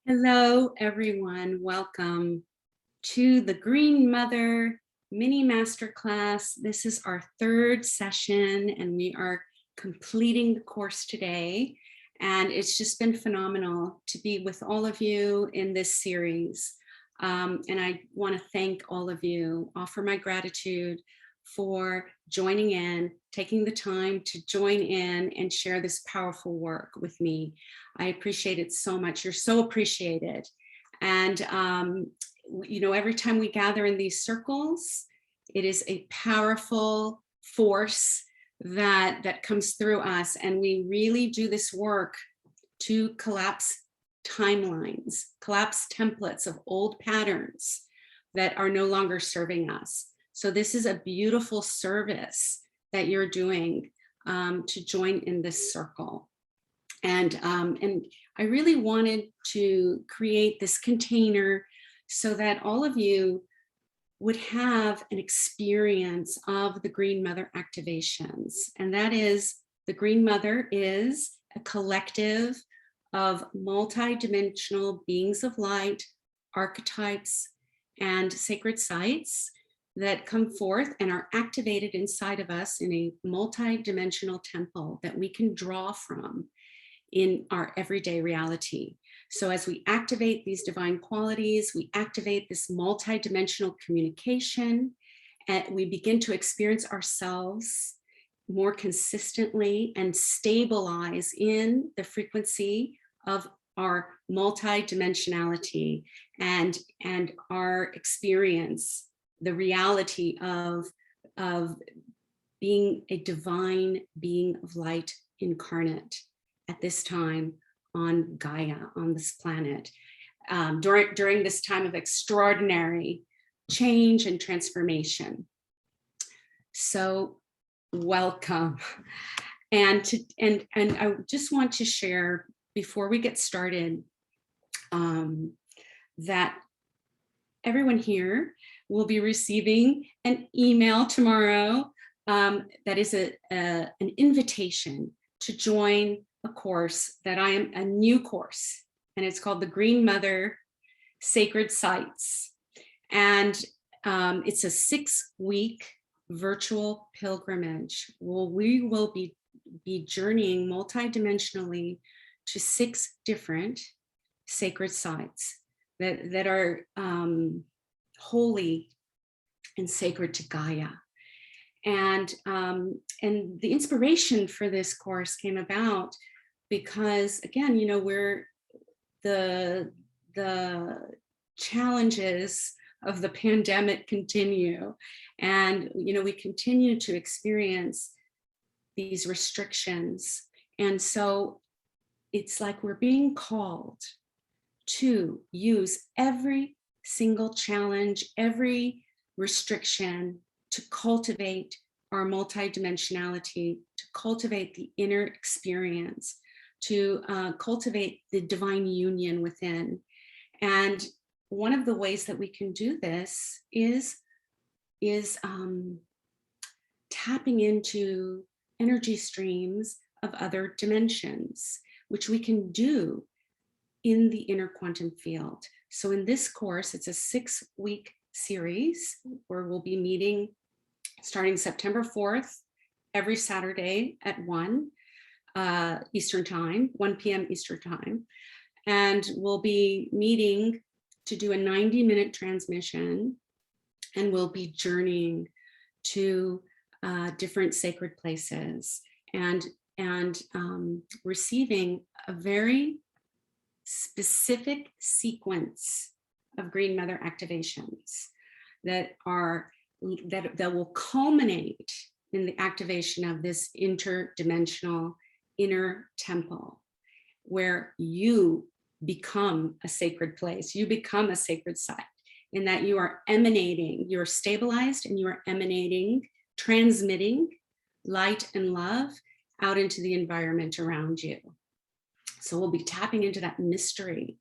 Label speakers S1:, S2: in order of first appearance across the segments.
S1: Hello, everyone. Welcome to the Green Mother mini masterclass. This is our third session, and we are completing the course today. And it's just been phenomenal to be with all of you in this series. And I want to thank all of you, offer my gratitude for joining in, taking the time to join in and share this powerful work with me. I appreciate it so much. You're so appreciated. And, you know, every time we gather in these circles, it is a powerful force that comes through us. And we really do this work to collapse timelines, collapse templates of old patterns that are no longer serving us. So this is a beautiful service that you're doing to join in this circle. And I really wanted to create this container so that all of you would have an experience of the Green Mother activations. And that is, the Green Mother is a collective of multidimensional beings of light, archetypes, and sacred sites that come forth and are activated inside of us in a multidimensional temple that we can draw from in our everyday reality. So as we activate these divine qualities, we activate this multidimensional communication, and we begin to experience ourselves more consistently and stabilize in the frequency of our multidimensionality and our experience, the reality of being a divine being of light incarnate at this time on Gaia, on this planet, during this time of extraordinary change and transformation. So welcome. And I just want to share before we get started that everyone here will be receiving an email tomorrow that is an invitation to join a course that I am a new course, and it's called the Green Mother Sacred Sites. And it's a 6-week virtual pilgrimage. Well, we will be journeying multidimensionally to 6 different sacred sites that are holy and sacred to Gaia. And the inspiration for this course came about because, again, you know, we're the challenges of the pandemic continue, and you know, we continue to experience these restrictions, and so it's like we're being called to use every single challenge, every restriction, to cultivate our multidimensionality, to cultivate the inner experience, to cultivate the divine union within. And one of the ways that we can do this is tapping into energy streams of other dimensions, which we can do in the inner quantum field. So in this course, it's a 6-week series where we'll be meeting starting September 4th, every Saturday at 1 Eastern time, 1 p.m. Eastern time. And we'll be meeting to do a 90-minute transmission, and we'll be journeying to different sacred places and receiving a very specific sequence of Green Mother activations that will culminate in the activation of this interdimensional inner temple, where you become a sacred place, you become a sacred site, in that you are emanating, you're stabilized, and you are emanating, transmitting light and love out into the environment around you. So we'll be tapping into that mystery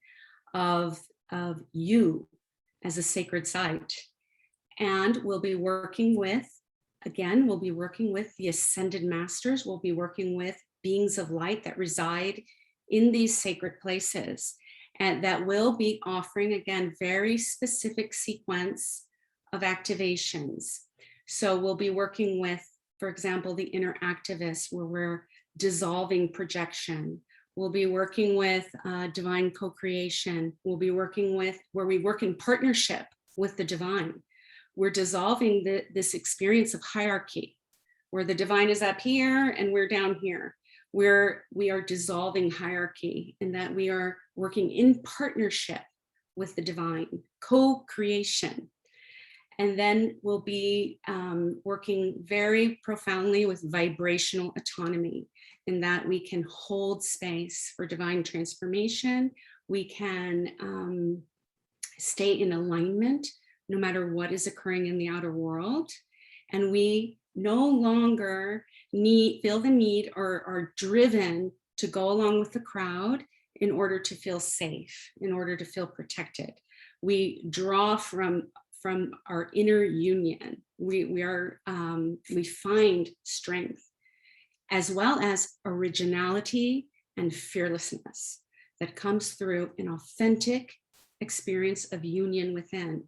S1: of you as a sacred site. And we'll be working with, again, we'll be working with the ascended masters. We'll be working with beings of light that reside in these sacred places. and that will be offering, again, very specific sequence of activations. So we'll be working with, for example, the inner activist, where we're dissolving projection. We'll be working with divine co-creation. We'll be working with where we work in partnership with the divine. We're dissolving this experience of hierarchy, where the divine is up here and we're down here. We are dissolving hierarchy, and that we are working in partnership with the divine, co-creation. And then we'll be working very profoundly with vibrational autonomy, in that we can hold space for divine transformation. We can stay in alignment no matter what is occurring in the outer world. And we no longer feel the need or are driven to go along with the crowd in order to feel safe, in order to feel protected. We draw from our inner union. We find strength, as well as originality and fearlessness that comes through an authentic experience of union within.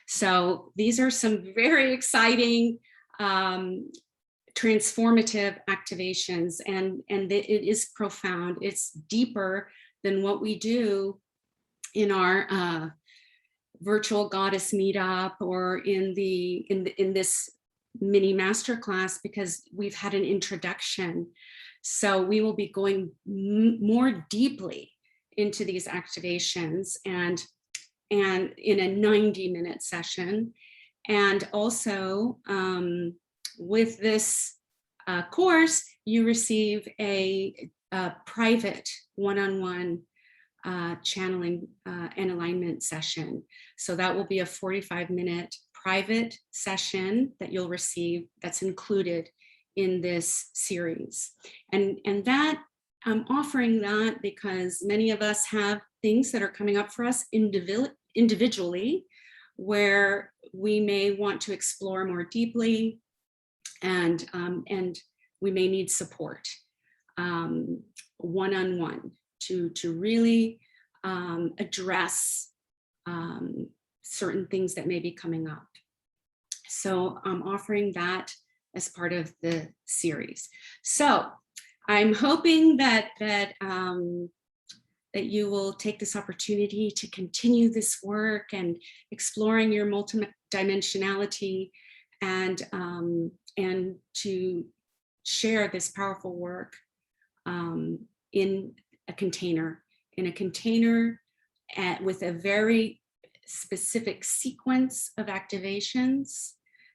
S1: So these are some very exciting, transformative activations, and it is profound. It's deeper than what we do in our virtual goddess meetup or in this mini masterclass, because we've had an introduction. So we will be going more deeply into these activations and in a 90-minute session. And also with this course, you receive a private one-on-one channeling and alignment session. So that will be a 45-minute private session that you'll receive, that's included in this series. And that I'm offering that because many of us have things that are coming up for us individually, where we may want to explore more deeply, and we may need support one-on-one to really address certain things that may be coming up. So I'm offering that as part of the series. So I'm hoping that you will take this opportunity to continue this work and exploring your multidimensionality, and to share this powerful work in a container with a very specific sequence of activations,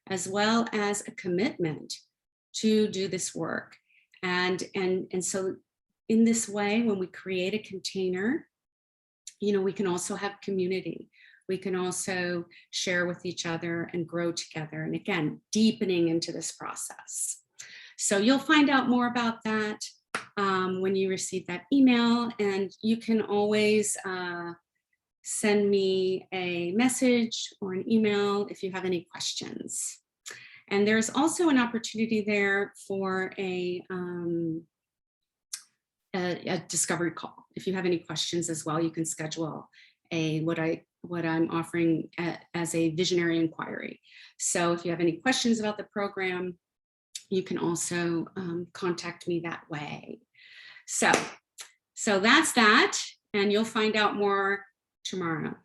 S1: as well as a commitment to do this work. And so in this way, when we create a container, we can also have community. We can also share with each other and grow together. And again, deepening into this process. So you'll find out more about that when you receive that email, and you can always send me a message or an email if you have any questions. And there's also an opportunity there for a discovery call. If you have any questions as well, you can schedule what I'm offering as a visionary inquiry. So if you have any questions about the program, you can also contact me that way. So that's that, and you'll find out more tomorrow.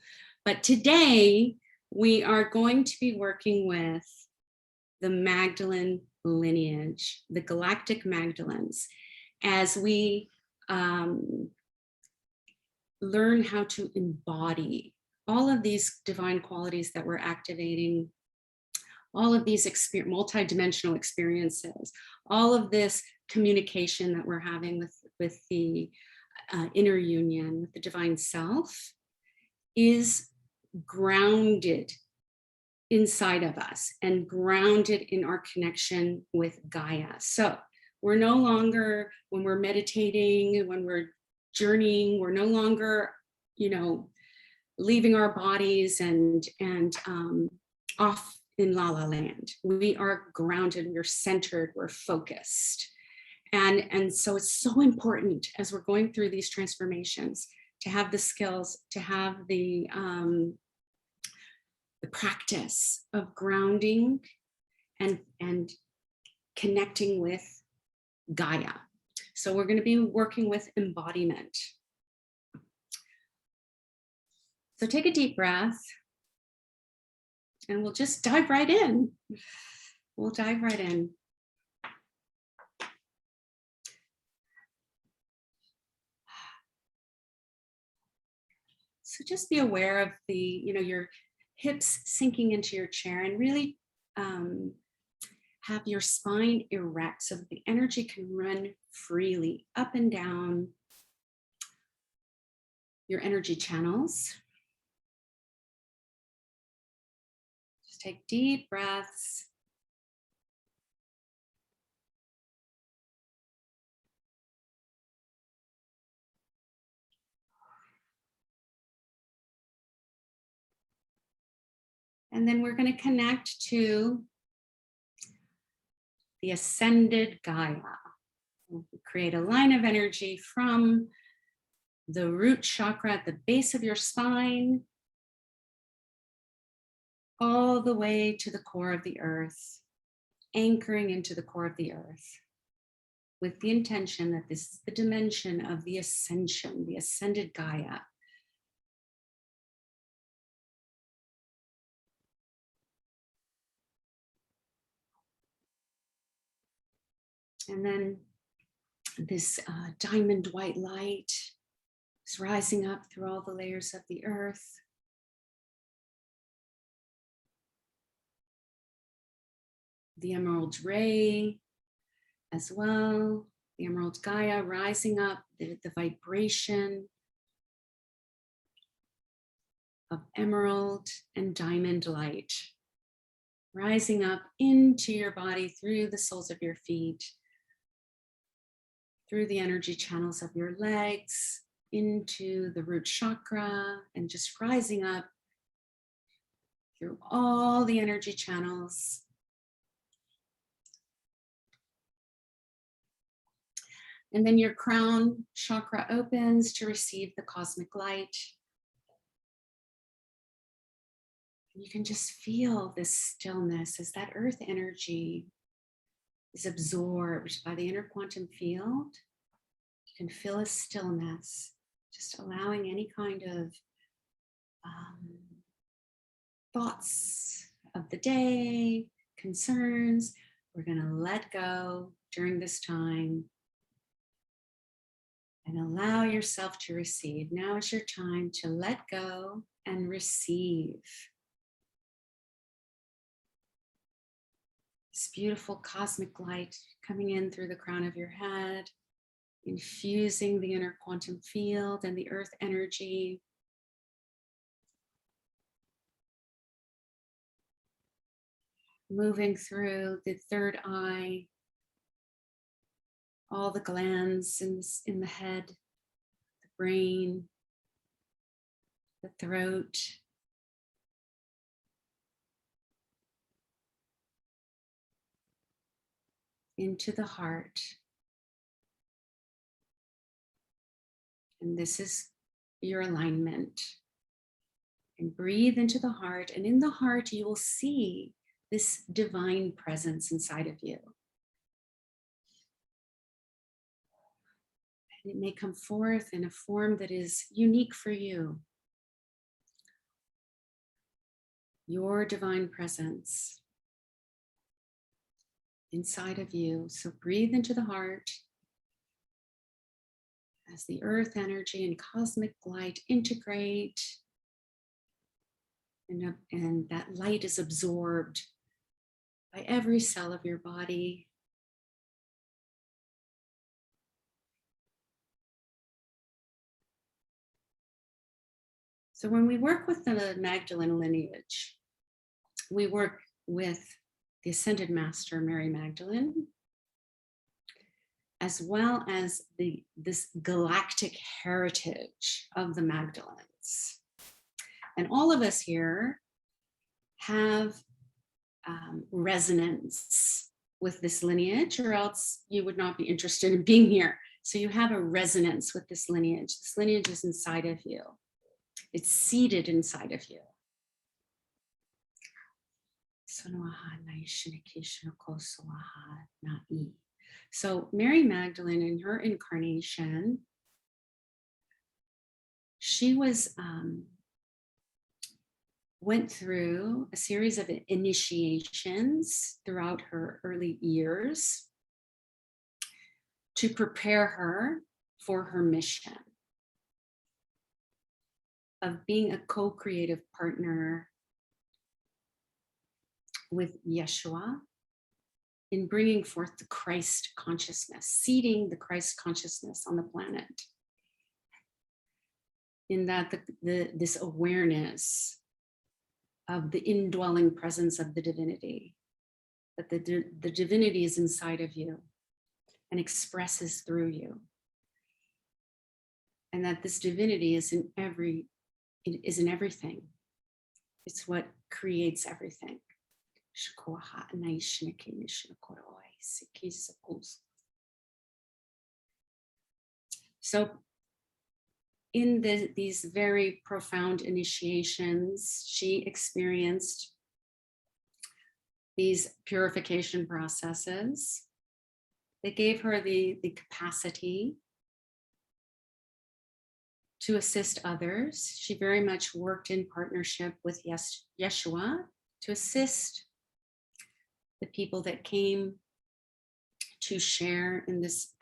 S1: But today we are going to be working with the Magdalene lineage, the galactic Magdalenes, as we learn how to embody all of these divine qualities that we're activating, all of these multidimensional experiences, all of this communication that we're having with the inner union, with the divine self, is grounded inside of us and grounded in our connection with Gaia. So we're no longer, when we're meditating, when we're journeying, we're no longer, leaving our bodies and off in la la land. We are grounded, we're centered, we're focused. And so it's so important as we're going through these transformations to have the skills, to have the practice of grounding and connecting with Gaia. So we're going to be working with embodiment. So take a deep breath and we'll just dive right in. We'll dive right in. So just be aware of the, your hips sinking into your chair, and really have your spine erect so that the energy can run freely up and down your energy channels. Just take deep breaths. And then we're going to connect to the ascended Gaia. We'll create a line of energy from the root chakra at the base of your spine, all the way to the core of the earth, anchoring into the core of the earth, with the intention that this is the dimension of the ascension, the ascended Gaia. And then this diamond white light is rising up through all the layers of the earth. The emerald ray as well, the emerald Gaia rising up, the vibration of emerald and diamond light rising up into your body through the soles of your feet, through the energy channels of your legs, into the root chakra, and just rising up through all the energy channels. And then your crown chakra opens to receive the cosmic light. You can just feel this stillness as that earth energy is absorbed by the inner quantum field. You can feel a stillness, just allowing any kind of thoughts of the day, concerns, we're going to let go during this time and allow yourself to receive. Now is your time to let go and receive. This beautiful cosmic light coming in through the crown of your head, infusing the inner quantum field and the earth energy. Moving through the third eye, all the glands in the head, the brain, the throat, into the heart. And this is your alignment. And breathe into the heart, and in the heart you will see this divine presence inside of you. And it may come forth in a form that is unique for you. Your divine presence inside of you. So breathe into the heart as the earth energy and cosmic light integrate, and that light is absorbed by every cell of your body. So when we work with the Magdalene lineage, we work with the Ascended Master, Mary Magdalene, as well as this galactic heritage of the Magdalenes. And all of us here have resonance with this lineage, or else you would not be interested in being here. So you have a resonance with this lineage. This lineage is inside of you. It's seated inside of you. So Mary Magdalene in her incarnation, she was went through a series of initiations throughout her early years to prepare her for her mission of being a co-creative partner with Yeshua in bringing forth the Christ consciousness, seeding the Christ consciousness on the planet. In that this awareness of the indwelling presence of the divinity, that the divinity is inside of you and expresses through you. And that this divinity is in everything. It's what creates everything. So in these very profound initiations, she experienced these purification processes that gave her the capacity to assist others. She very much worked in partnership with Yeshua to assist the people that came to share in this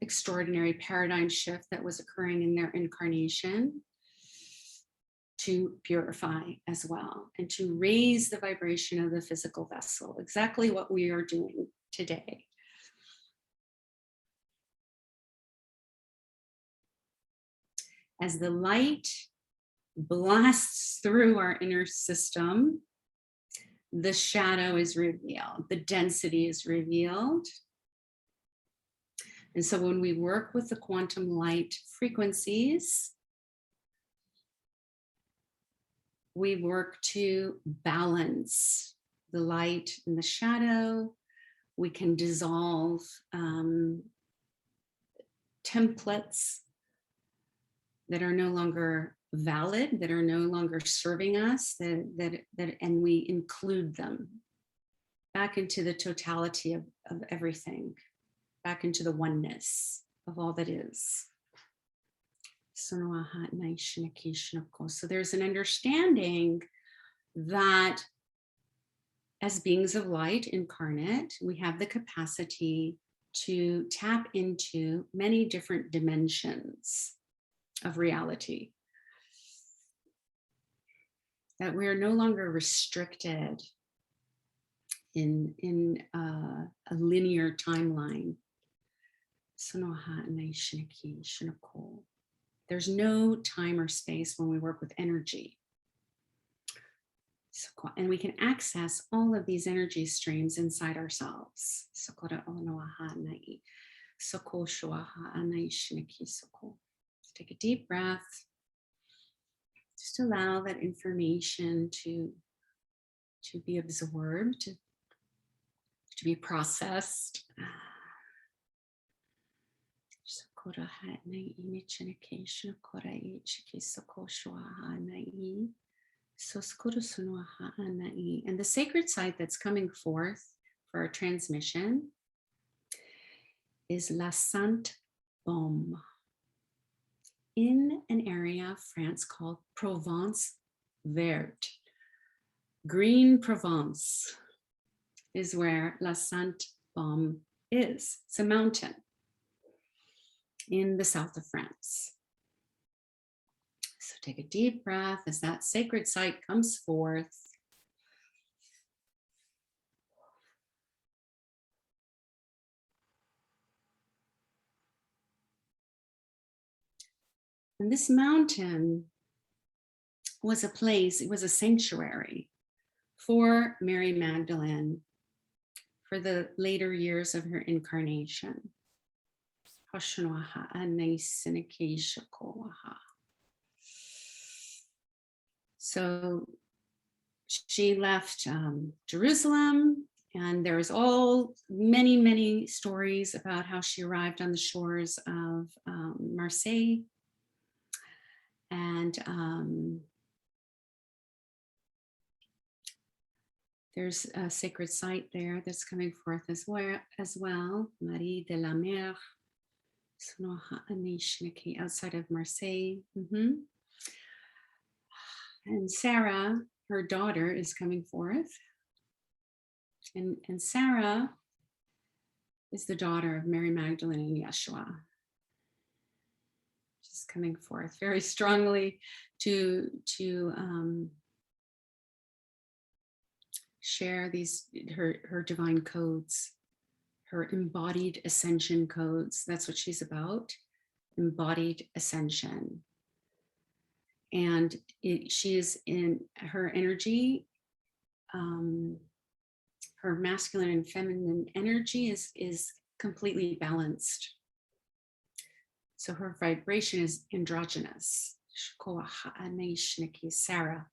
S1: extraordinary paradigm shift that was occurring in their incarnation, to purify as well and to raise the vibration of the physical vessel, exactly what we are doing today. As the light blasts through our inner system, the shadow is revealed, the density is revealed. And so when we work with the quantum light frequencies, we work to balance the light and the shadow. We can dissolve templates that are no longer valid, that are no longer serving us, and we include them back into the totality of everything, back into the oneness of all that is. So there's an understanding that as beings of light incarnate, we have the capacity to tap into many different dimensions of reality. That we are no longer restricted in a linear timeline. There's no time or space when we work with energy. And we can access all of these energy streams inside ourselves. Take a deep breath. Just allow that information to be absorbed, to be processed. And the sacred site that's coming forth for our transmission is La Sainte Baume, in an area of France called Provence Verte. Green Provence is where La Sainte Baume is. It's a mountain in the south of France. So take a deep breath as that sacred site comes forth. And this mountain was a place, it was a sanctuary for Mary Magdalene for the later years of her incarnation. So she left Jerusalem And there's many stories about how she arrived on the shores of Marseille. And there's a sacred site there that's coming forth as well. Marie de la Mer, outside of Marseille. And Sarah, her daughter, is coming forth. And Sarah is the daughter of Mary Magdalene and Yeshua. She's coming forth very strongly to share her divine codes, her embodied ascension codes. That's what she's about, embodied ascension. And she is in her energy, her masculine and feminine energy is completely balanced. So her vibration is androgynous. Sarah.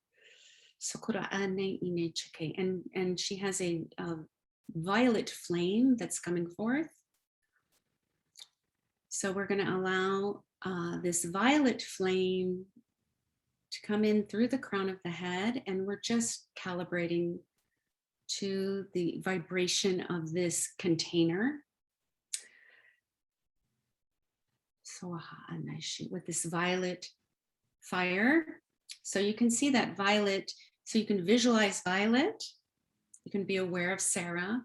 S1: And she has a violet flame that's coming forth. So we're going to allow this violet flame to come in through the crown of the head, and we're just calibrating to the vibration of this container. So with this violet fire. So you can see that violet, so you can visualize violet. You can be aware of Sarah.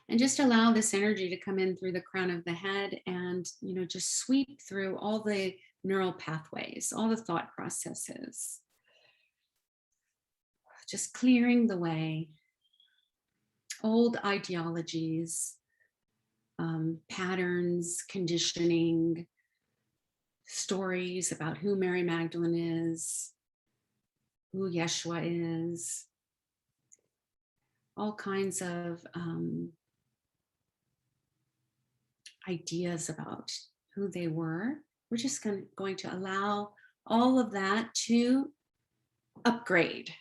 S1: And just allow this energy to come in through the crown of the head and, just sweep through all the neural pathways, all the thought processes. Just clearing the way. Old ideologies, patterns, conditioning, stories about who Mary Magdalene is, who Yeshua is, all kinds of ideas about who they were. We're just going to allow all of that to upgrade.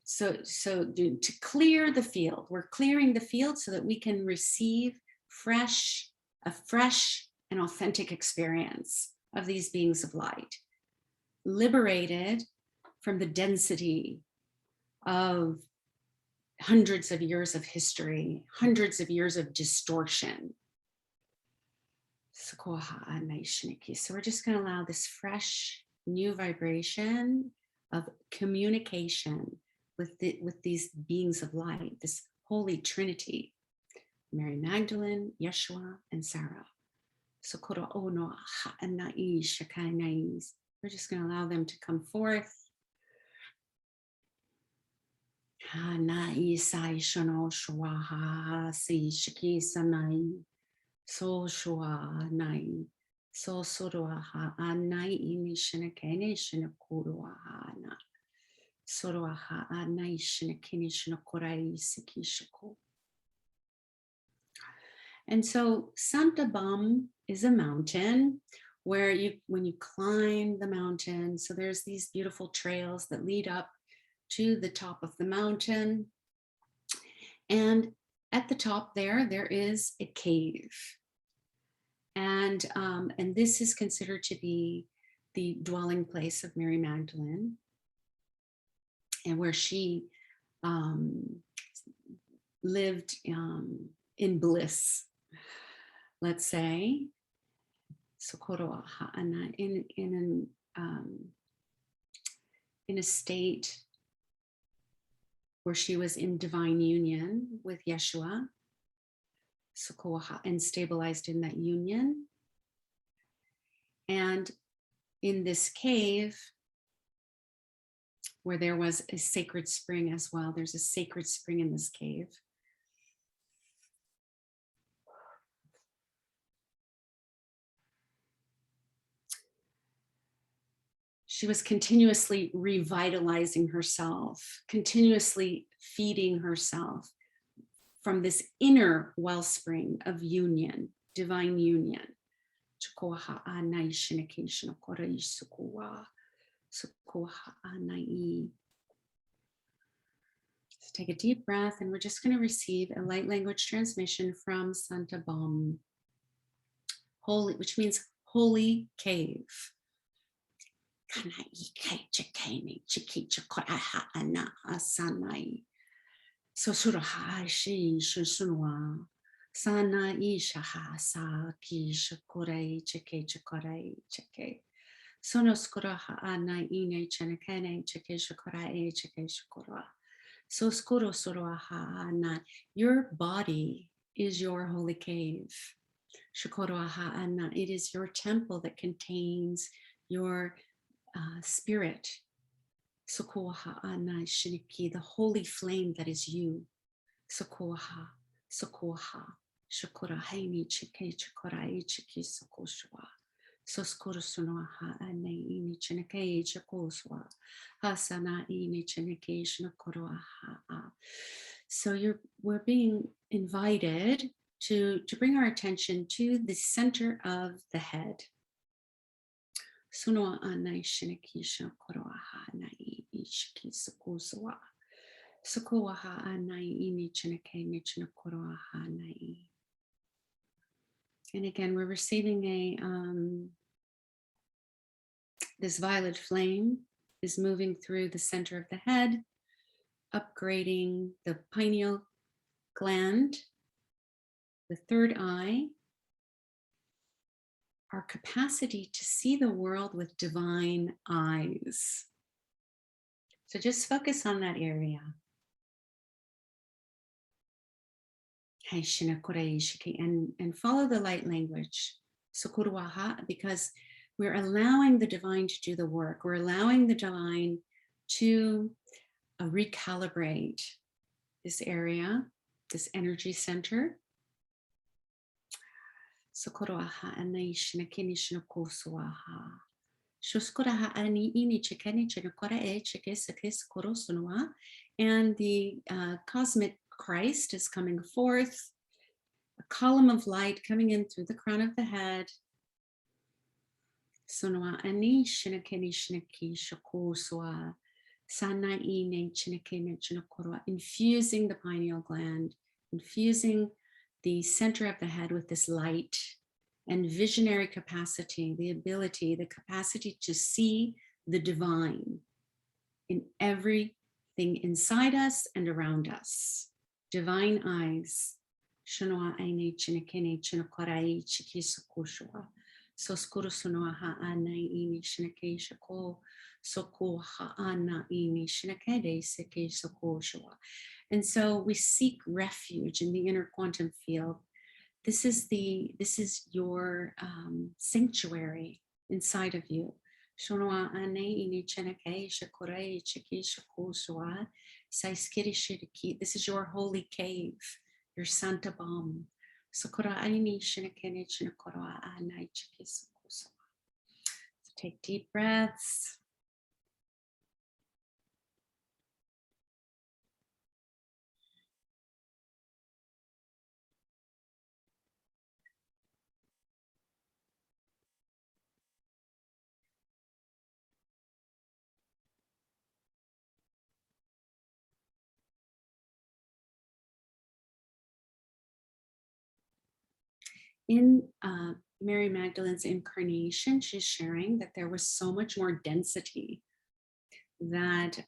S1: So to clear the field, we're clearing the field so that we can receive a fresh and authentic experience of these beings of light, liberated from the density of hundreds of years of history, hundreds of years of distortion. So we're just going to allow this fresh new vibration of communication with these beings of light, this holy trinity, Mary Magdalene, Yeshua, and Sarah. So we're just going to allow them to come forth. So shua nai, so soruaha anai inishina kuruahana, soruaha anai shinakinishina korai sikishako. And so Santa Bum is a mountain where when you climb the mountain, so there's these beautiful trails that lead up to the top of the mountain. And at the top there is a cave. And this is considered to be the dwelling place of Mary Magdalene, and where she lived in bliss, let's say. In a state where she was in divine union with Yeshua, and stabilized in that union. And in this cave, where there was a sacred spring as well, there's a sacred spring in this cave. She was continuously revitalizing herself, continuously feeding herself from this inner wellspring of union, divine union. take a deep breath, and we're just going to receive a light language transmission from Santa Bom, holy, which means holy cave. So suraha shi shusunwa sana ishaha sa ki shakurai cheke chakurai cheke. Sono skuraha ana ine chanakane cheke shakurai cheke shakura. So skuro suraha ana. Your body is your holy cave. Shakuraha ana. It is your temple that contains your spirit. Sokoha ana shiniki, the holy flame that is you. Sokoha, sokoha, shakura haini chike chakura chiki sokoshwa. Soskuru sunoha ane ini chinake chakoswa. Hasana ini chinake shinakoroha. So we're being invited to bring our attention to the center of the head. Sunoa anai shinaki shakoroha nai ishiki sokosawa. Sokoaha anai ini chinake nichinakoroha nai. And again, we're receiving this violet flame is moving through the center of the head, upgrading the pineal gland, the third eye, our capacity to see the world with divine eyes. So just focus on that area. And follow the light language. Because we're allowing the divine to do the work. We're allowing the divine to recalibrate this area, this energy center. And the cosmic Christ is coming forth, a column of light coming in through the crown of the head. Infusing the pineal gland, infusing the center of the head with this light and visionary capacity, the capacity to see the divine in everything inside us and around us. Divine eyes. Shanoa aine chinakene chinakwarai chikisakushua. Soskuru sunoha anai ini shinake shako. Soko ha ana ini shinakede seke sokoshua. And so we seek refuge in the inner quantum field. This is your sanctuary inside of you. Shonoa ane ini chinake shakurai chiki shakoshua. This is your holy cave, your Santa Bom. So take deep breaths. In Mary Magdalene's incarnation, she's sharing that there was so much more density that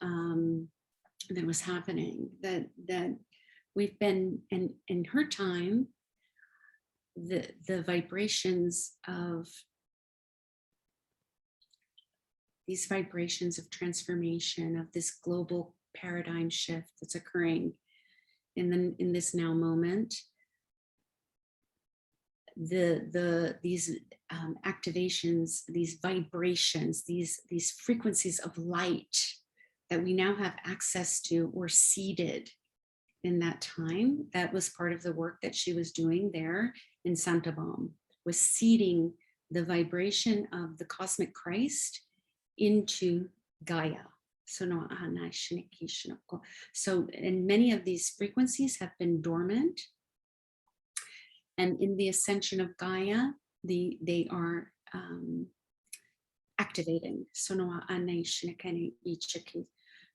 S1: was happening, that we've been, and in her time, the vibrations of these vibrations of transformation, of this global paradigm shift that's occurring in this now moment, these activations, these vibrations, these frequencies of light that we now have access to were seeded in that time. That was part of the work that she was doing there in Santa Bom, was seeding the vibration of the cosmic Christ into GAIA. So, and many of these frequencies have been dormant. And in the ascension of GAIA, they are activating.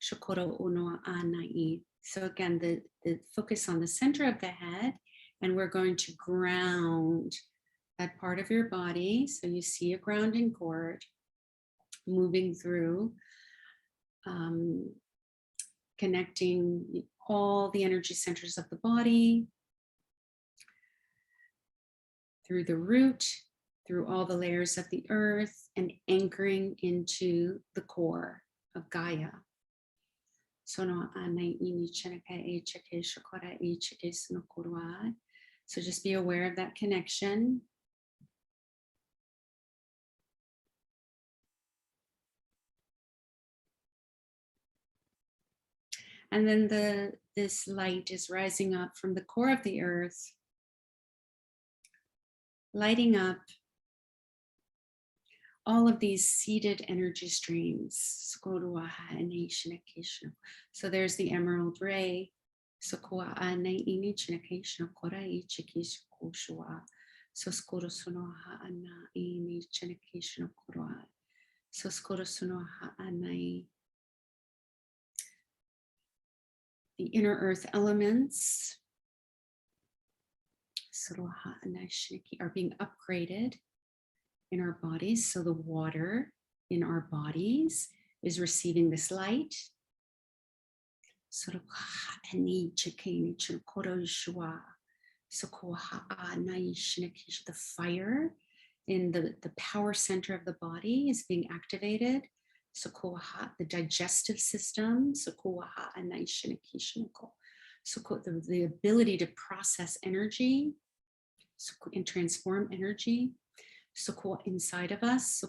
S1: Shokoro Unoa Anai. So again, the focus on the center of the head, and we're going to ground that part of your body. So you see a grounding cord moving through, connecting all the energy centers of the body, through the root, through all the layers of the earth, and anchoring into the core of Gaia. So just be aware of that connection. And then this light is rising up from the core of the earth, lighting up all of these seeded energy streams. So there's the emerald ray. So the inner earth elements are being upgraded in our bodies. So the water in our bodies is receiving this light. The fire in the power center of the body is being activated. The digestive system, the ability to process energy and transform energy inside of us.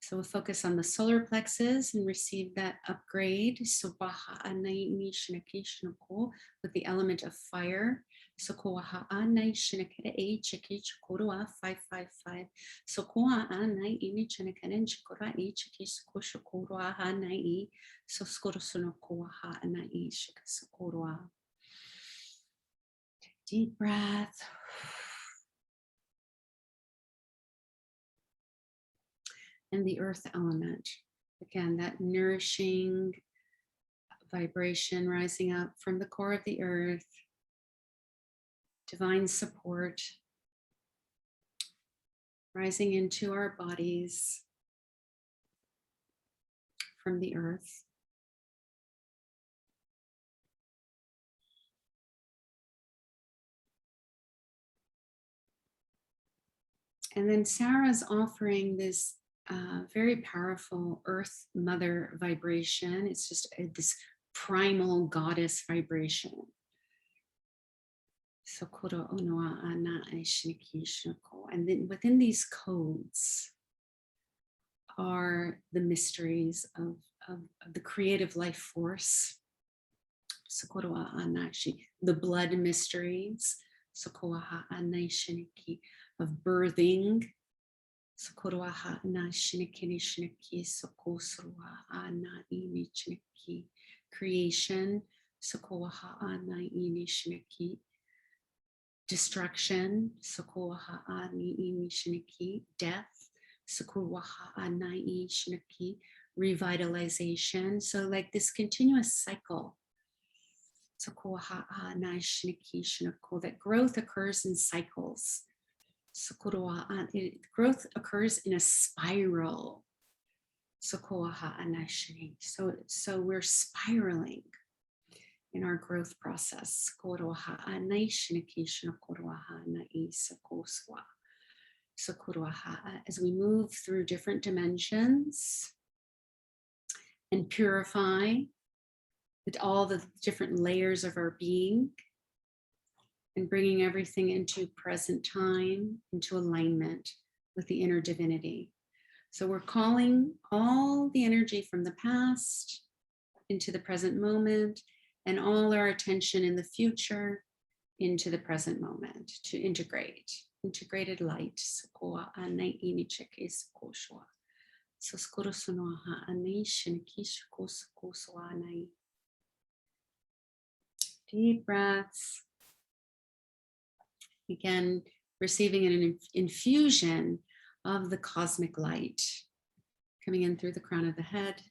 S1: So we'll focus on the solar plexus and receive that upgrade with the element of fire. So 555. So deep breath. And the earth element, again, that nourishing vibration rising up from the core of the earth, divine support rising into our bodies from the earth. And then Sarah's offering this very powerful earth mother vibration. It's just this primal goddess vibration. And then within these codes are the mysteries of the creative life force. The blood mysteries of birthing. Creation, destruction, death, revitalization. So like this continuous cycle. That growth occurs in cycles. Growth occurs in a spiral. So we're spiraling in our growth process. As we move through different dimensions and purify with all the different layers of our being, and bringing everything into present time, into alignment with the inner divinity. So we're calling all the energy from the past into the present moment, and all our attention in the future into the present moment to integrate, integrated light. Deep breaths. Again, receiving an infusion of the cosmic light coming in through the crown of the head.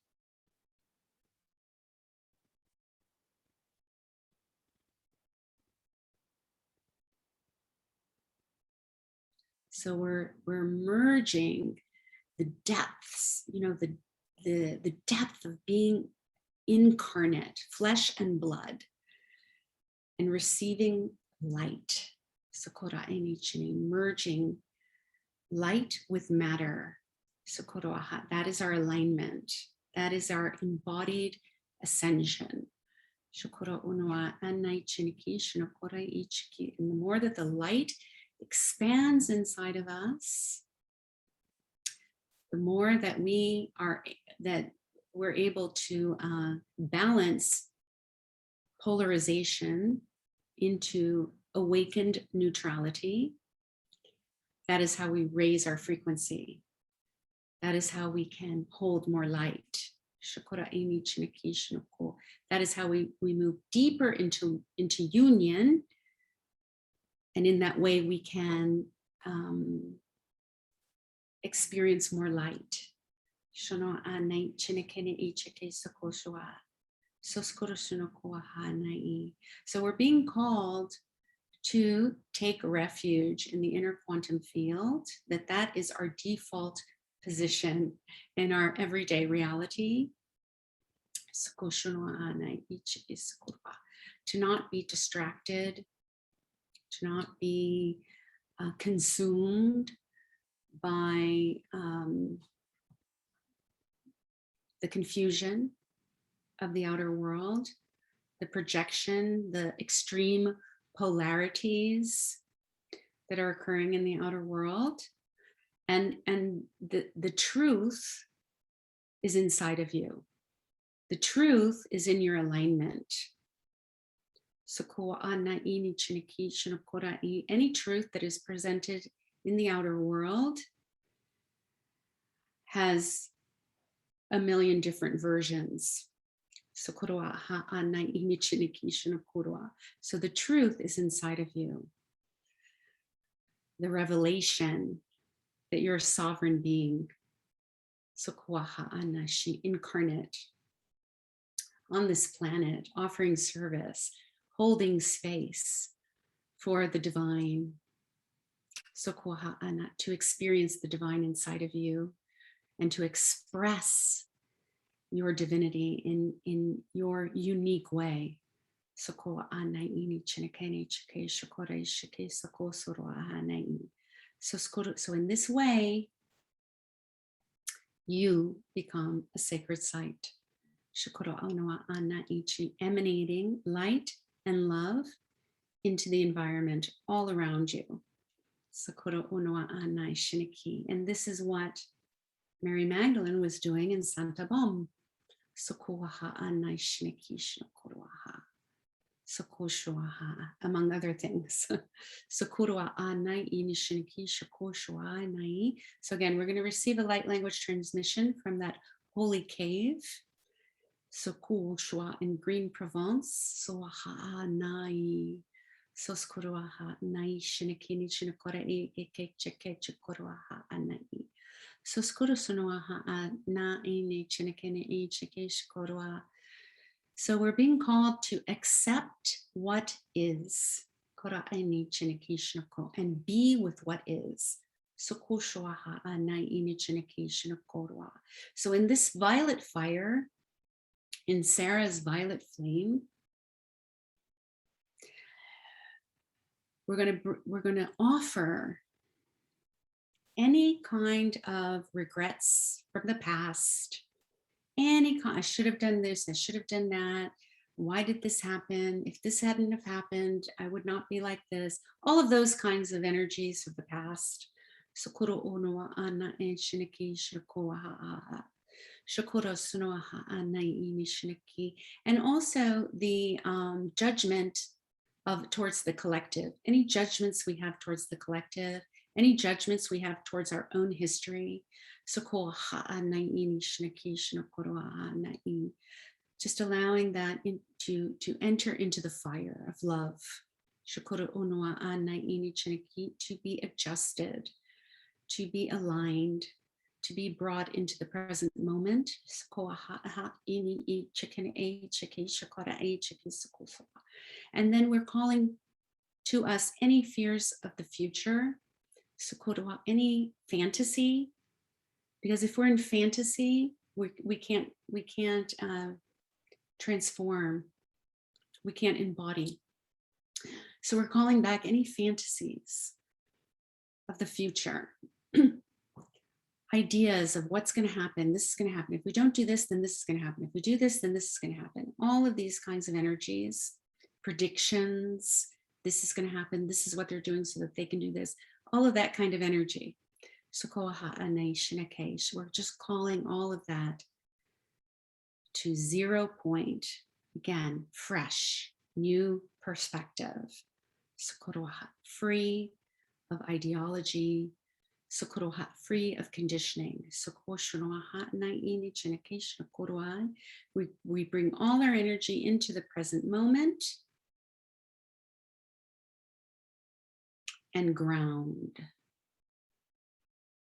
S1: So we're merging the depths, the depth of being incarnate, flesh and blood, and receiving light. Sakura enichini, merging light with matter. Sakura aha, that is our alignment. That is our embodied ascension. Shakura unwa anaichiki, shinakura ichiki. And the more that the light expands inside of us, the more that we're able to balance polarization into awakened neutrality. That is how we raise our frequency. That is how we can hold more light. That is how we move deeper into union. And in that way, we can experience more light. So we're being called to take refuge in the inner quantum field, that is our default position in our everyday reality. To not be distracted, to not be consumed by the confusion of the outer world, the projection, the extreme polarities that are occurring in the outer world. And the truth is inside of you. The truth is in your alignment. Any truth that is presented in the outer world has a million different versions. So the truth is inside of you. The revelation that you're a sovereign being, incarnate on this planet, offering service, holding space for the divine. To experience the divine inside of you and to express your divinity in your unique way. So in this way, you become a sacred site, emanating light and love into the environment all around you. And this is what Mary Magdalene was doing in Santa Bom. Among other things. So again, we're going to receive a light language transmission from that holy cave. In Green Provence. So we're being called to accept what is and be with what is. So in this violet fire, in Sarah's violet flame, we're going to offer any kind of regrets from the past, I should have done this, I should have done that. Why did this happen? If this hadn't have happened, I would not be like this. All of those kinds of energies of the past. And also the judgment towards the collective. Any judgments we have towards the collective, any judgments we have towards our own history. Just allowing that to enter into the fire of love. To be adjusted, to be aligned, to be brought into the present moment. And then we're calling to us any fears of the future, any fantasy, because if we're in fantasy, we can't transform, we can't embody. So we're calling back any fantasies of the future, ideas of what's going to happen. This is going to happen. If we don't do this, then this is going to happen. If we do this, then this is going to happen. All of these kinds of energies, predictions, this is going to happen. This is what they're doing so that they can do this. All of that kind of energy. So we're just calling all of that to 0 point. Again, fresh, new perspective. Free of ideology, free of conditioning. We bring all our energy into the present moment and ground.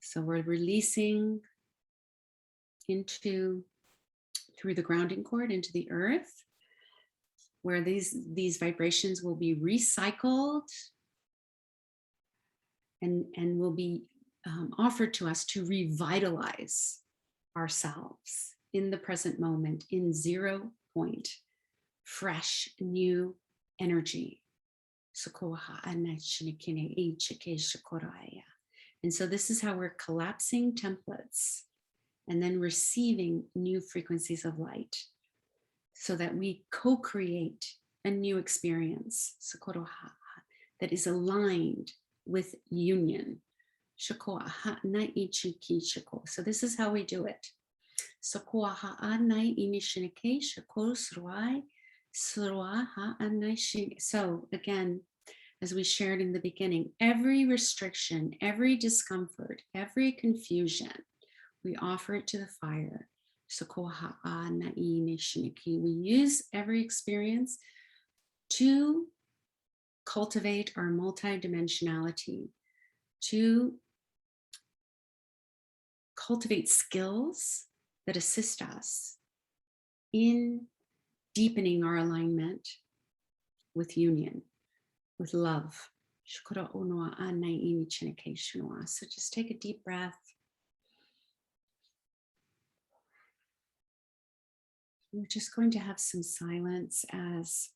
S1: So we're releasing through the grounding cord into the earth, where these vibrations will be recycled and will be offered to us to revitalize ourselves in the present moment, in 0 point, fresh, new energy. And so this is how we're collapsing templates and then receiving new frequencies of light so that we co-create a new experience that is aligned with union. So this is how we do it. So again, as we shared in the beginning, every restriction, every discomfort, every confusion, we offer it to the fire. We use every experience to cultivate our multidimensionality, to cultivate skills that assist us in deepening our alignment with union, with love. So just take a deep breath. We're just going to have some silence as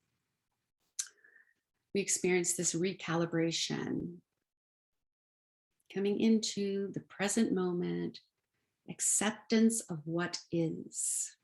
S1: we experience this recalibration, coming into the present moment, acceptance of what is.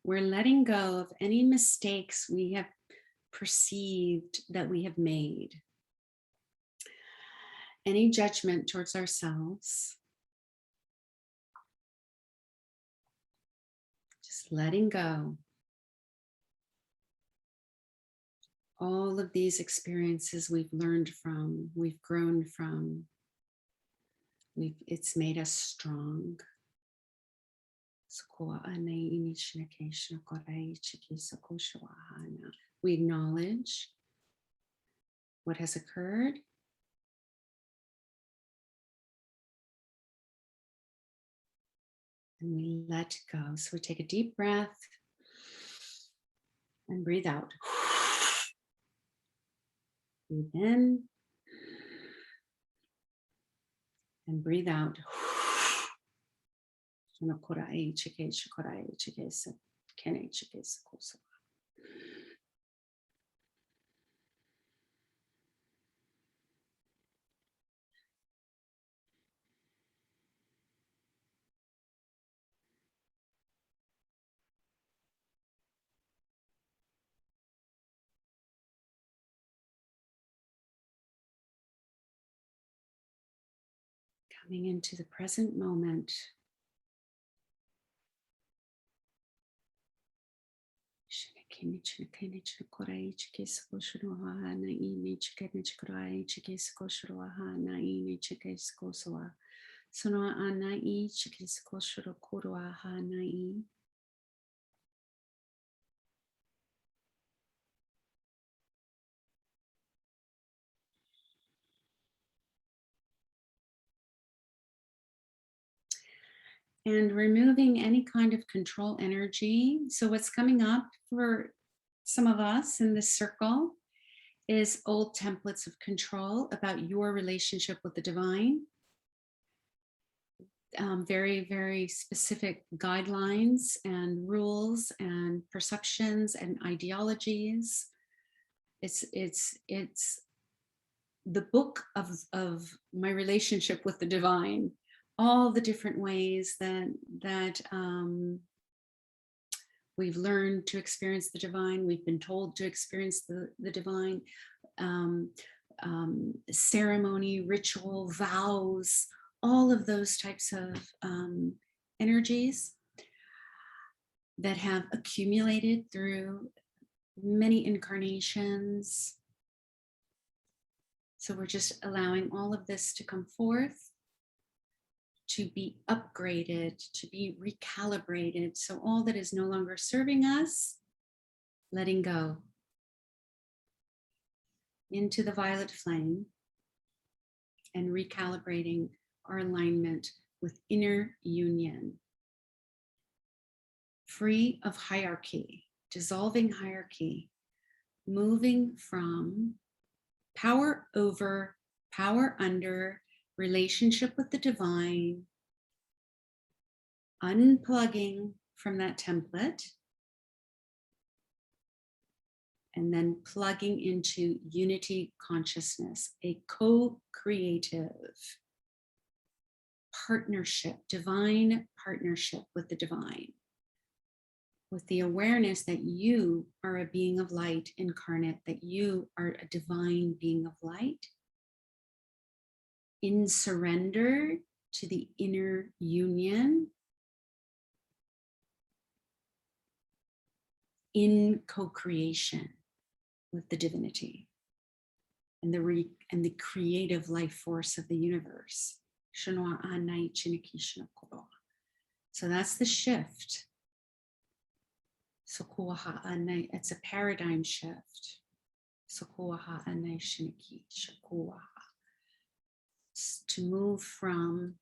S1: We're letting go of any mistakes we have perceived that we have made, any judgment towards ourselves. Just letting go. All of these experiences we've learned from, we've grown from, it's made us strong. We acknowledge what has occurred. And we let go. So we take a deep breath and breathe out. Breathe in and breathe out. Coming into the present moment. And removing any kind of control energy. So what's coming up for some of us in this circle is old templates of control about your relationship with the divine. Very, very specific guidelines and rules and perceptions and ideologies. It's the book of my relationship with the divine. All the different ways that we've learned to experience the divine, we've been told to experience the divine, ceremony, ritual, vows, all of those types of energies that have accumulated through many incarnations. So we're just allowing all of this to come forth, to be upgraded, to be recalibrated. So all that is no longer serving us, letting go into the violet flame and recalibrating our alignment with inner union. Free of hierarchy, dissolving hierarchy, moving from power over, power under, relationship with the divine, unplugging from that template, and then plugging into unity consciousness, a co-creative partnership, divine partnership with the divine, with the awareness that you are a being of light incarnate, that you are a divine being of light, in surrender to the inner union, in co-creation with the divinity and the creative life force of the universe. So that's the shift. It's a paradigm shift. To move from,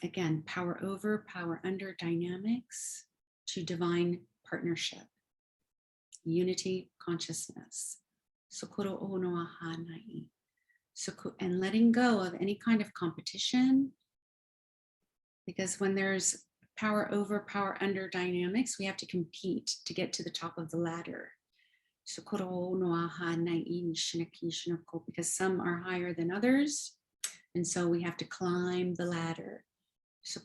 S1: again, power over, power under dynamics to divine partnership, unity consciousness. And letting go of any kind of competition, because when there's power over, power under dynamics, we have to compete to get to the top of the ladder. Because some are higher than others, and so we have to climb the ladder. To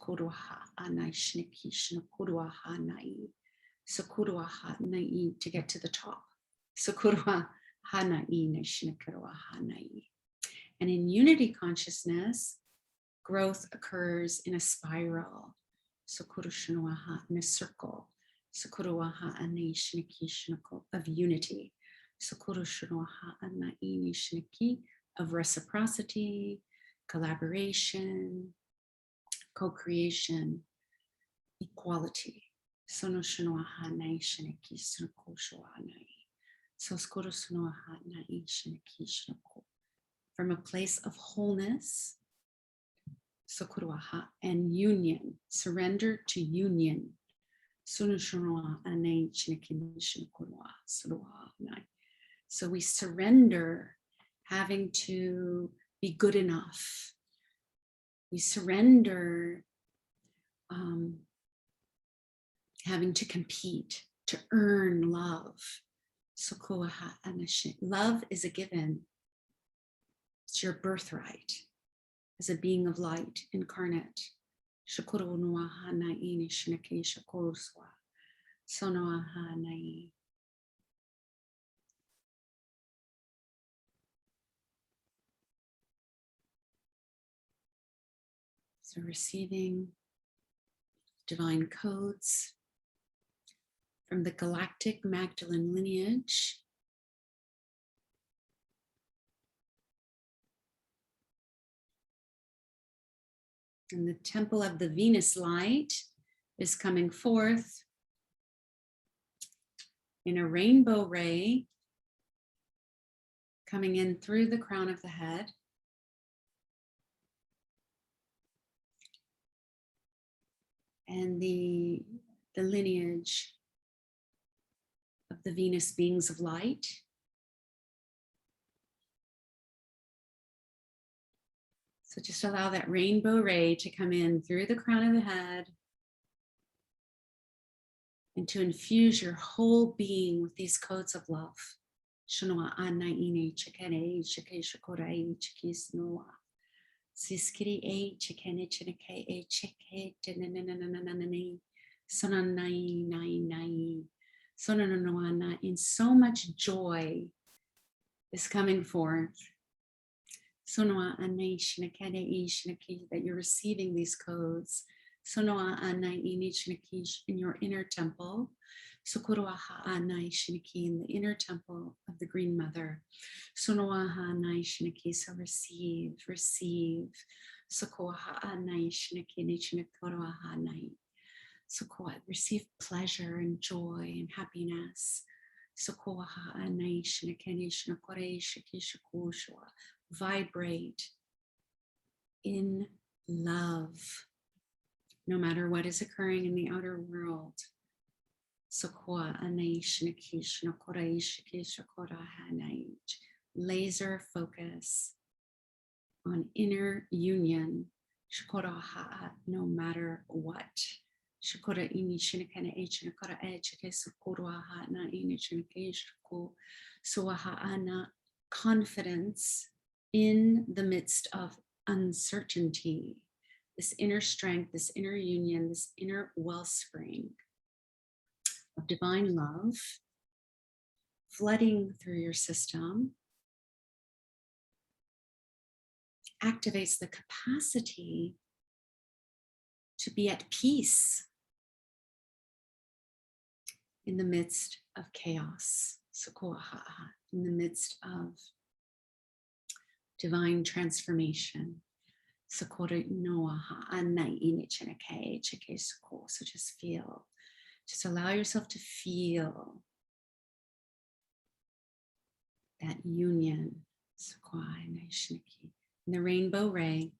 S1: get to the top. And in unity consciousness, growth occurs in a spiral, in a circle, of unity, of reciprocity, collaboration, co-creation, equality. From a place of wholeness, Sokuruaha, and union, surrender to union. So we surrender having to be good enough. We surrender having to compete, to earn love. Love is a given. It's your birthright as a being of light incarnate. So receiving divine codes from the galactic Magdalene lineage. And the temple of the Venus light is coming forth in a rainbow ray, coming in through the crown of the head. And the lineage of the Venus beings of light. So just allow that rainbow ray to come in through the crown of the head and to infuse your whole being with these codes of love. In so much joy is coming forth. That you're receiving these codes in your inner temple. In the inner temple of the Green Mother. So receive. Receive pleasure and joy and happiness. Vibrate in love, no matter what is occurring in the outer world. Laser focus on inner union, no matter what. Confidence in the midst of uncertainty, this inner strength, this inner union, this inner wellspring of divine love flooding through your system activates the capacity to be at peace in the midst of chaos, in the midst of divine transformation. So just feel, just allow yourself to feel that union in the rainbow ray.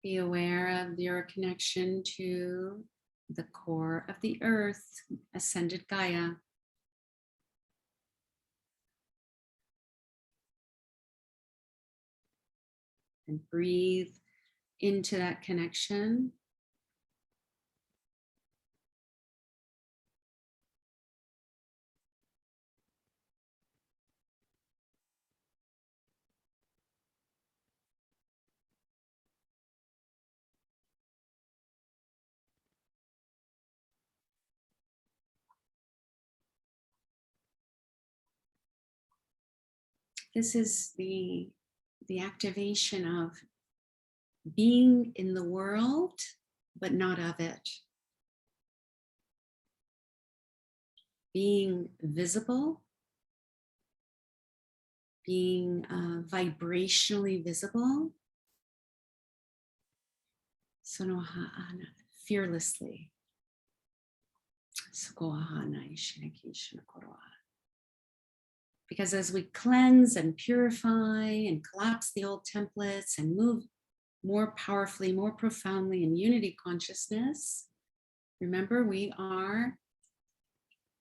S1: Be aware of your connection to the core of the earth, ascended GAIA. And breathe into that connection. This is the activation of being in the world, but not of it. Being visible, being vibrationally visible, fearlessly. Because as we cleanse and purify and collapse the old templates and move more powerfully, more profoundly in unity consciousness, remember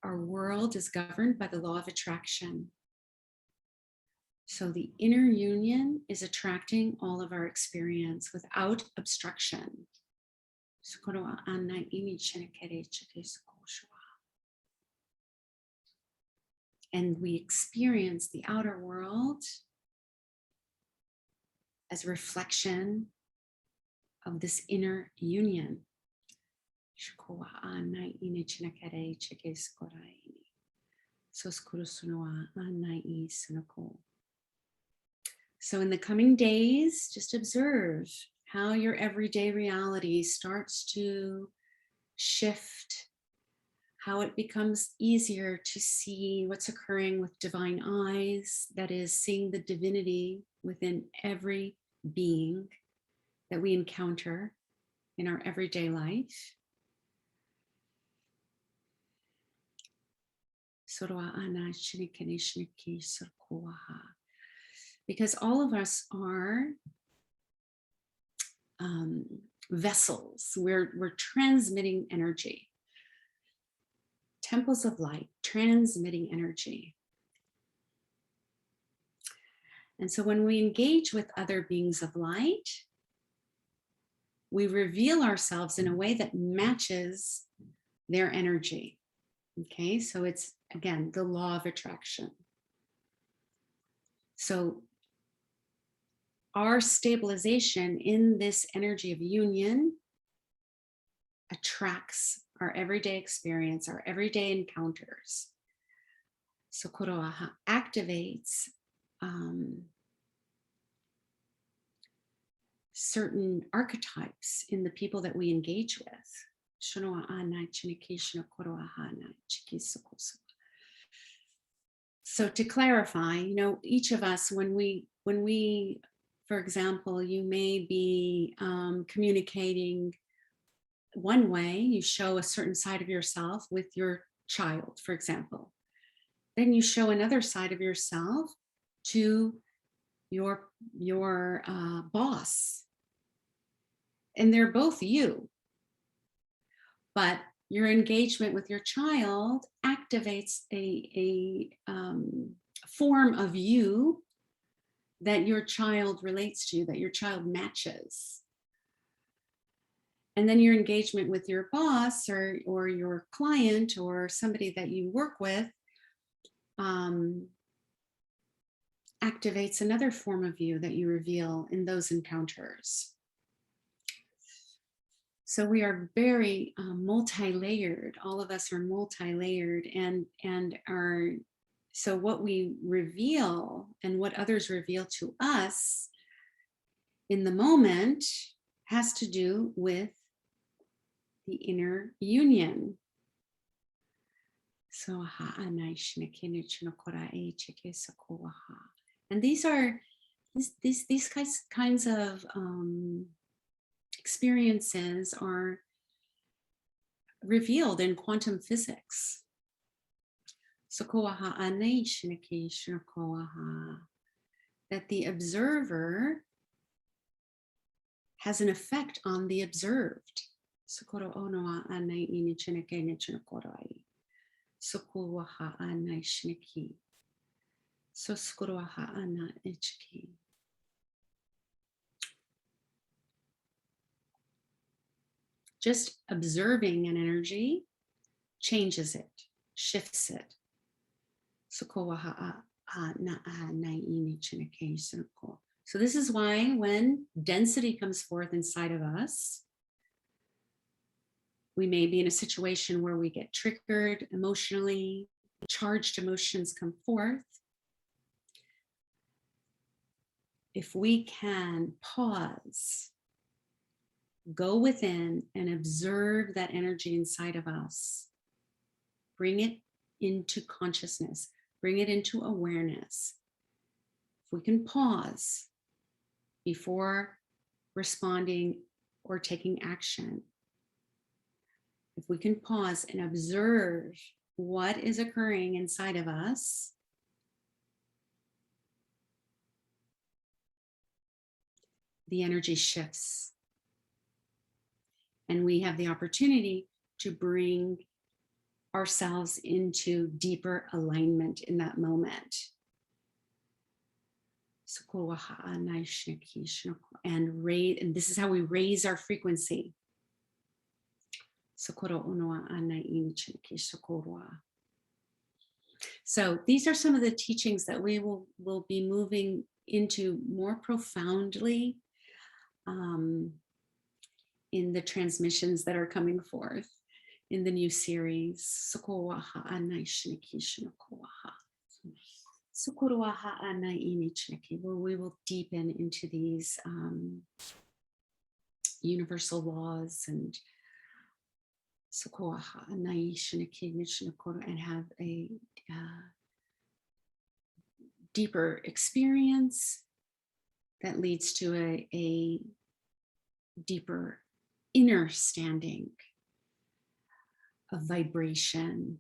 S1: our world is governed by the law of attraction. So the inner union is attracting all of our experience without obstruction. And we experience the outer world as a reflection of this inner union. So in the coming days, just observe how your everyday reality starts to shift, how it becomes easier to see what's occurring with divine eyes, that is, seeing the divinity within every being that we encounter in our everyday life. Because all of us are vessels. We're transmitting energy. Temples of light, transmitting energy. And so when we engage with other beings of light, we reveal ourselves in a way that matches their energy. Okay, so it's, again, the law of attraction. So our stabilization in this energy of union attracts our everyday experience, our everyday encounters. So Kuroaha activates certain archetypes in the people that we engage with. So to clarify, each of us, when we, for example, you may be communicating one way, you show a certain side of yourself with your child, for example. Then you show another side of yourself to your boss. And they're both you. But your engagement with your child activates a form of you that your child relates to, that your child matches. And then your engagement with your boss or your client or somebody that you work with activates another form of you that you reveal in those encounters. So we are very multi-layered. All of us are multi-layered, and so what we reveal and what others reveal to us in the moment has to do with the inner union. So and these kinds of experiences are revealed in quantum physics. That the observer has an effect on the observed. Just observing an energy changes it, shifts it. So this is why when density comes forth inside of us, we may be in a situation where we get triggered emotionally, charged emotions come forth. if we can pause, go within and observe that energy inside of us, bring it into consciousness, bring it into awareness. If we can pause before responding or taking action, if we can pause and observe what is occurring inside of us, the energy shifts. And we have the opportunity to bring ourselves into deeper alignment in that moment. And this is how we raise our frequency. So these are some of the teachings that we will be moving into more profoundly in the transmissions that are coming forth in the new series. Where we will deepen into these universal laws and have a deeper experience that leads to a deeper inner standing of vibration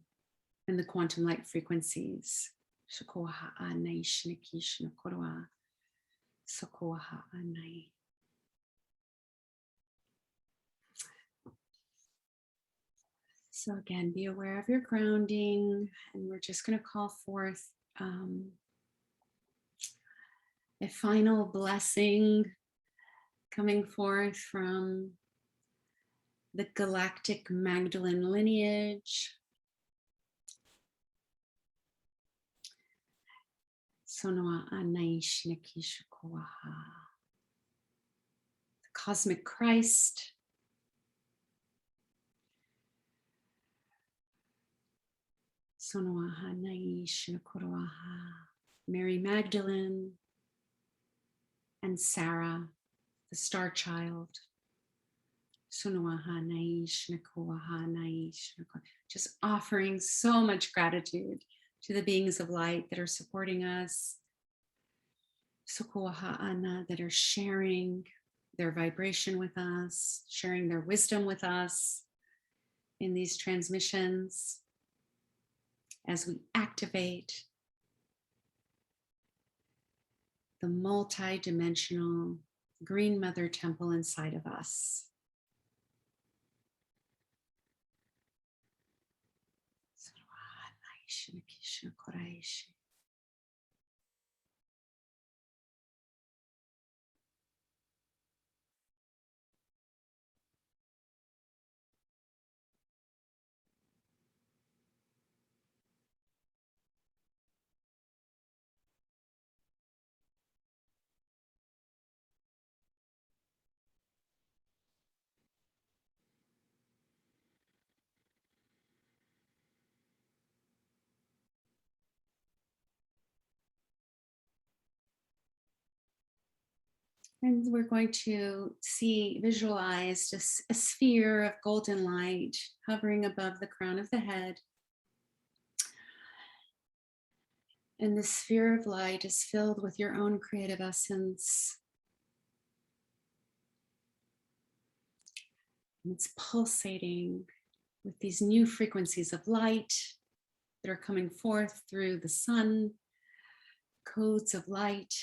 S1: and the quantum light frequencies. So again, be aware of your grounding, and we're just going to call forth a final blessing coming forth from the galactic Magdalene lineage. The cosmic Christ, Mary Magdalene, and Sarah, the star child. Just offering so much gratitude to the beings of light that are supporting us, that are sharing their vibration with us, sharing their wisdom with us in these transmissions as we activate the multi-dimensional Green Mother Temple inside of us. And we're going to visualize just a sphere of golden light hovering above the crown of the head. And the sphere of light is filled with your own creative essence. And it's pulsating with these new frequencies of light that are coming forth through the sun, codes of light.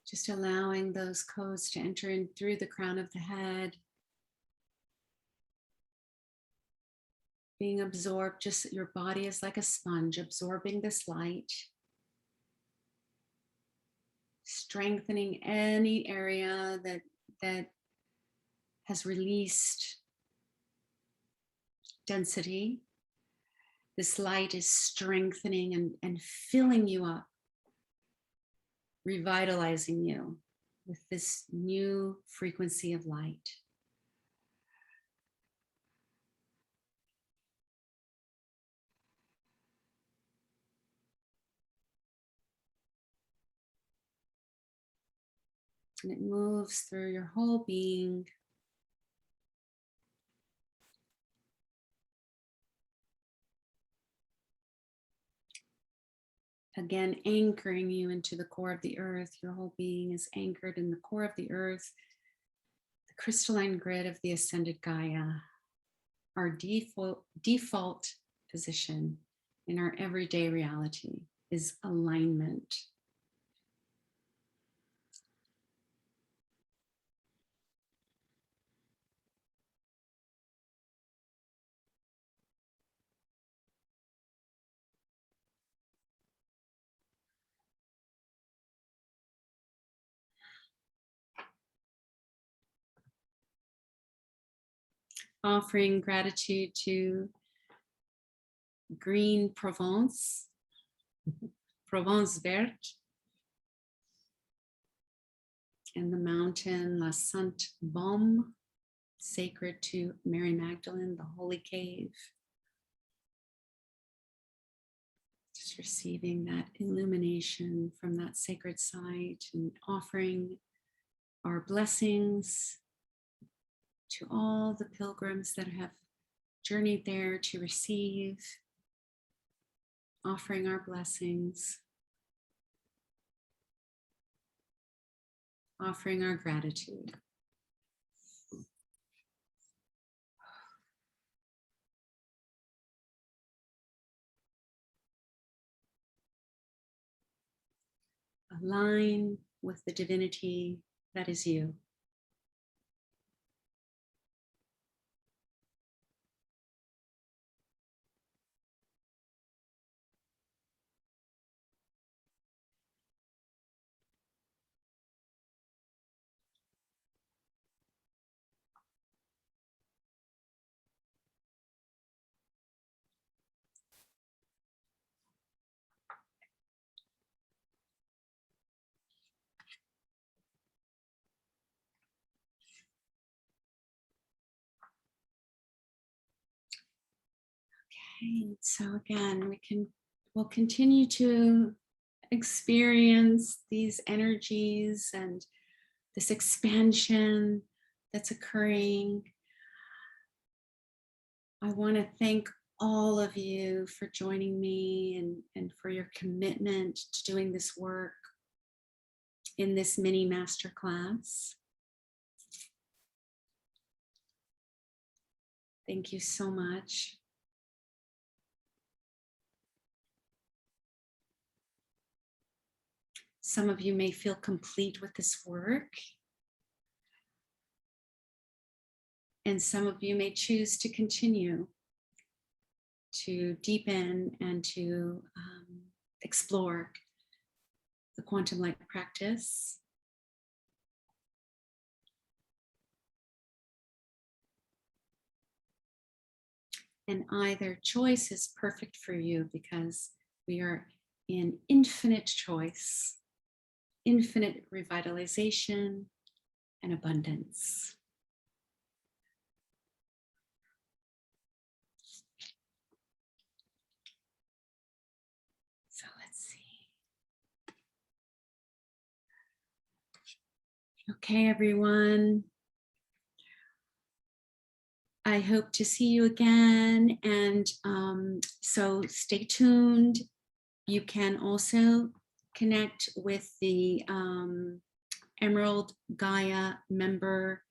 S1: Just allowing those codes to enter in through the crown of the head. Being absorbed, just your body is like a sponge, absorbing this light. Strengthening any area that has released density. This light is strengthening and filling you up, revitalizing you with this new frequency of light. And it moves through your whole being. Again, anchoring you into the core of the earth. Your whole being is anchored in the core of the earth, the crystalline grid of the ascended Gaia, our default position in our everyday reality is alignment. Offering gratitude to green Provence, Provence Verte, and the mountain La Sainte Baume, sacred to Mary Magdalene, the holy cave. Just receiving that illumination from that sacred site and offering our blessings to all the pilgrims that have journeyed there to receive, offering our blessings, offering our gratitude. Align with the divinity that is you. Okay, so again, we'll continue to experience these energies and this expansion that's occurring. I want to thank all of you for joining me and for your commitment to doing this work in this mini masterclass. Thank you so much. Some of you may feel complete with this work, and some of you may choose to continue to deepen and to explore the quantum light practice. And either choice is perfect for you because we are in infinite choice, infinite revitalization, and abundance. So let's see. Okay, everyone. I hope to see you again. And so stay tuned. You can also connect with the Emerald Gaia member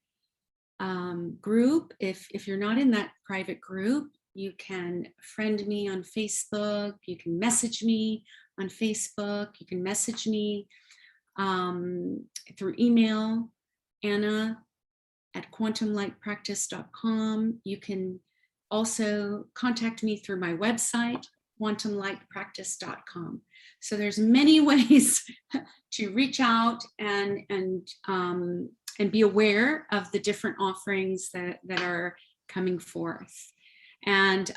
S1: group. If you're not in that private group, you can friend me on Facebook. You can message me on Facebook. You can message me through email, anna@quantumlightpractice.com. You can also contact me through my website, quantumlightpractice.com. So there's many ways to reach out and be aware of the different offerings that are coming forth. And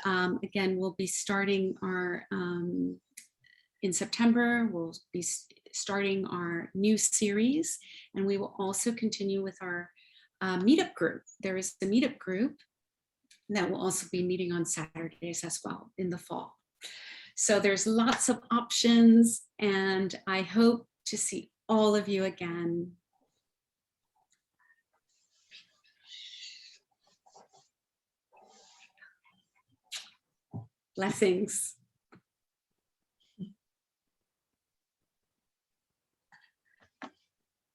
S1: again, we'll be starting our, in September, we'll be starting our new series, and we will also continue with our meetup group. There is the meetup group that will also be meeting on Saturdays as well in the fall. So there's lots of options, and I hope to see all of you again. Blessings.